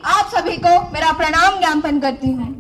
आप सभी को मेरा प्रणाम ज्ञापन करती हूँ।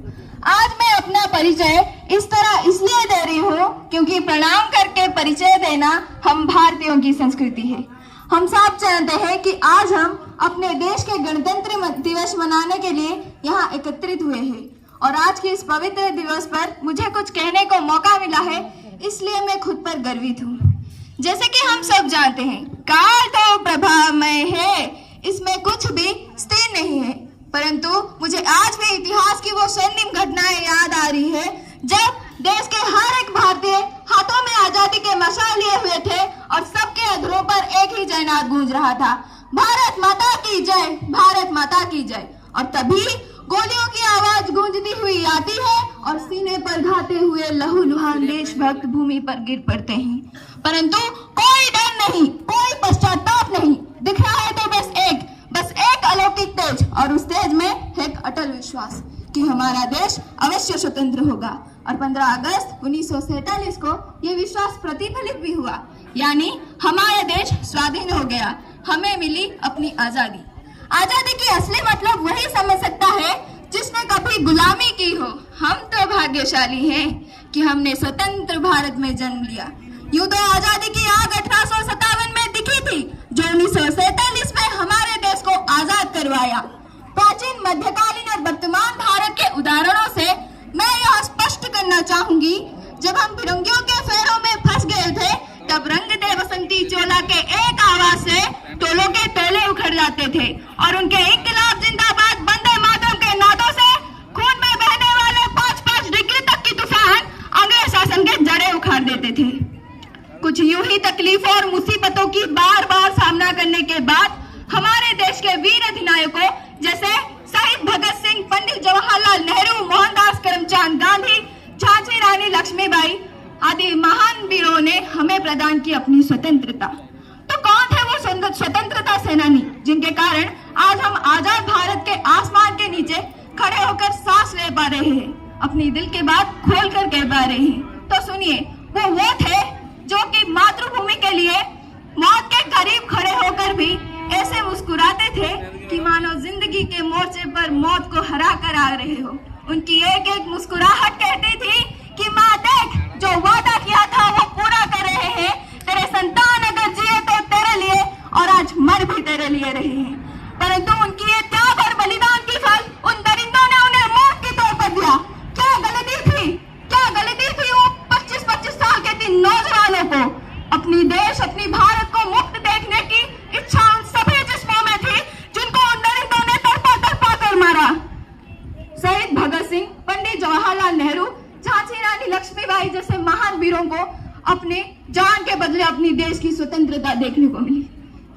आज मैं अपना परिचय इस तरह इसलिए दे रही हूँ क्योंकि प्रणाम करके परिचय देना हम भारतीयों की संस्कृति है। हम सब जानते हैं कि आज हम अपने देश के गणतंत्र दिवस मनाने के लिए यहाँ एकत्रित हुए हैं और आज के इस पवित्र दिवस पर मुझे कुछ कहने को मौका मिला है, इसलिए मैं खुद पर गर्वित हूँ। जैसे कि हम सब जानते हैं, काल तो प्रभामय है, इसमें कुछ भी स्थिर नहीं है, परंतु मुझे आज भी इतिहास की वो स्वर्णिम घटनाएं याद आ रही है जब देश के हर एक भारतीय हाथों में आजादी के मशाल लिए हुए थे और सबके अधरों पर एक ही जयनाद गूंज रहा था, भारत माता की जय, भारत माता की जय। और तभी गोलियों की आवाज गूंजती हुई आती है और सीने पर घाते हुए लहूलुहान देशभक्त भूमि पर गिर पड़ते हैं, परंतु कोई डर नहीं, कोई पश्चाताप नहीं, दिख रहा है तो बस एक अलौकिक तेज, और उस तेज में एक अटल विश्वास कि हमारा देश अवश्य स्वतंत्र होगा। और 15 अगस्त 1947 को ये विश्वास प्रतिफलित भी हुआ, यानी हमारा देश स्वाधीन हो गया, हमें मिली अपनी आजादी। आजादी की असली मतलब वही समझ सकता है जिसने कभी गुलामी की हो। हम तो भाग्यशाली हैं कि हमने स्वतंत्र भारत में जन्म लिया। यूं तो आजादी की आग 1857 में दिखी थी, जो 1947 में हमारे देश को आजाद करवाया। प्राचीन, मध्यकालीन और वर्तमान भारत के उदाहरणों से मैं यह स्पष्ट करना चाहूंगी, जब हम फिरंगियों के फेरों में फंस गए थे तब रंग दे बसंती चोला के एक आवाज से टोलों के टोले उखड़ जाते थे और उनके इनकलाब जिंदाबाद वंदे मातरम के नादों से खून में बहने वाले 5-5 डिग्री तक की तूफान अंग्रेज शासन के जड़ें उखाड़ देते थे। कुछ यूं ही तकलीफों और मुसीबतों की बार बार सामना करने के बाद हमारे देश के वीर अधिनायकों जैसे शहीद भगत सिंह, पंडित जवाहरलाल नेहरू, मोहनदास करमचंद गांधी, झांसी रानी लक्ष्मीबाई आदि महान वीरों ने हमें प्रदान की अपनी स्वतंत्रता। तो कौन थे वो स्वतंत्रता सेनानी जिनके कारण आज हम आजाद भारत के आसमान के नीचे खड़े होकर सांस ले पा रहे हैं, अपनी दिल की बात खोल कर कह पा रहे हैं? तो सुनिए, वो थे जो कि मातृभूमि के लिए मौत के करीब खड़े होकर भी ऐसे मुस्कुराते थे कि मानो जिंदगी के मोर्चे पर मौत को हरा कर आ रहे हो। उनकी एक एक मुस्कुराहट कहती थी कि माँ देख, जो वादा किया था वो पूरा कर रहे हैं, तेरे संतान अगर जिए तो तेरे लिए और आज मर भी तेरे लिए रहे हैं। परंतु उनकी ये त्याग और बलिदान की फल उन दरिंदों ने उन्हें मौत की तौर पर दिया। क्या गलती थी वो 25-25 साल के 3 नौजवानों को? अपनी देश, अपनी भारत को मुक्त देखने की इच्छा उन सभी जिस्मों में थी जिनको उन दरिंदों ने तड़पा कर मारा। शहीद भगत सिंह, पंडित जवाहरलाल नेहरू, झांसी रानी लक्ष्मीबाई जैसे महान वीरों को अपने जान के बदले अपनी देश की स्वतंत्रता देखने को मिली।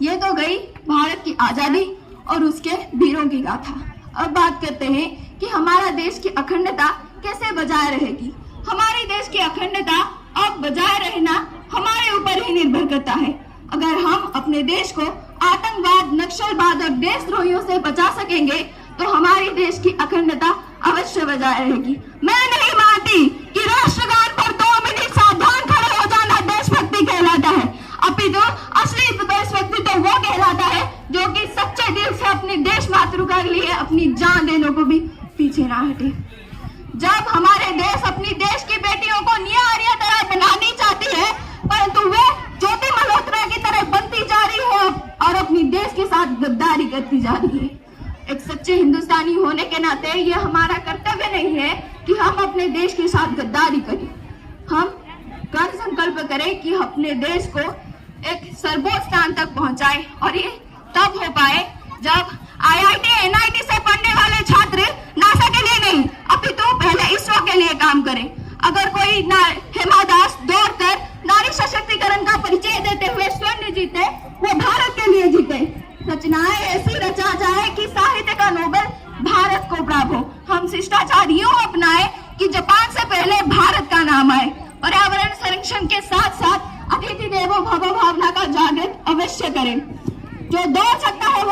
ये तो गई भारत की आजादी और उसके वीरों की गाथा। अब बात करते हैं कि हमारा देश की अखंडता कैसे बजाय रहेगी। हमारे देश की अखंडता अब बजाय रहना हमारे ऊपर ही निर्भर करता है। अगर हम अपने देश को आतंकवाद, नक्सलवाद और देशद्रोहियों से बचा सकेंगे तो हमारे देश की अखंडता अवश्य बजाय रहेगी। मैं नहीं मानती कि राष्ट्रगान पर 2 मिनट सावधान खड़े हो जाना देशभक्ति कहलाता है, अपितु असली देशभक्ति तो वो कहलाता है जो कि सच्चे दिल से अपनी देश मातृका के लिए अपनी जान देने को भी पीछे ना हटे। जब हमारे देश अपनी देश की बेटियों को निया आर्या तरह बनानी चाहती है, परंतु वे ज्योति मल्होत्रा की तरह बनती जा रही है और अपनी देश के साथ गद्दारी करती जा रही है। एक सच्चे हिंदुस्तानी होने के नाते ये हमारा कर्तव्य नहीं है कि हम अपने देश के साथ गद्दारी करें। हम दृढ़ संकल्प करें कि अपने देश को एक सर्वोच्च स्थान तक पहुंचाए, और ये तब हो पाए जब IIT, NIT से पढ़ने वाले छात्र नासा के लिए नहीं, अपितु पहले इसरो के लिए काम करें। अगर कोई हेमा दास दौड़कर नारी सशक्तिकरण का परिचय देते हुए स्वर्ण जीते, वो भारत के लिए जीते। रचनाएं ऐसी रचा जाए कि साहित्य का नोबेल भारत को प्राप्त हो। हम शिष्टाचार यूं अपनाएं कि जापान से पहले भारत का नाम आए। पर्यावरण संरक्षण के साथ साथ अतिथि देवो भव भावना का जागृत अवश्य करें। जो दौड़ सकता है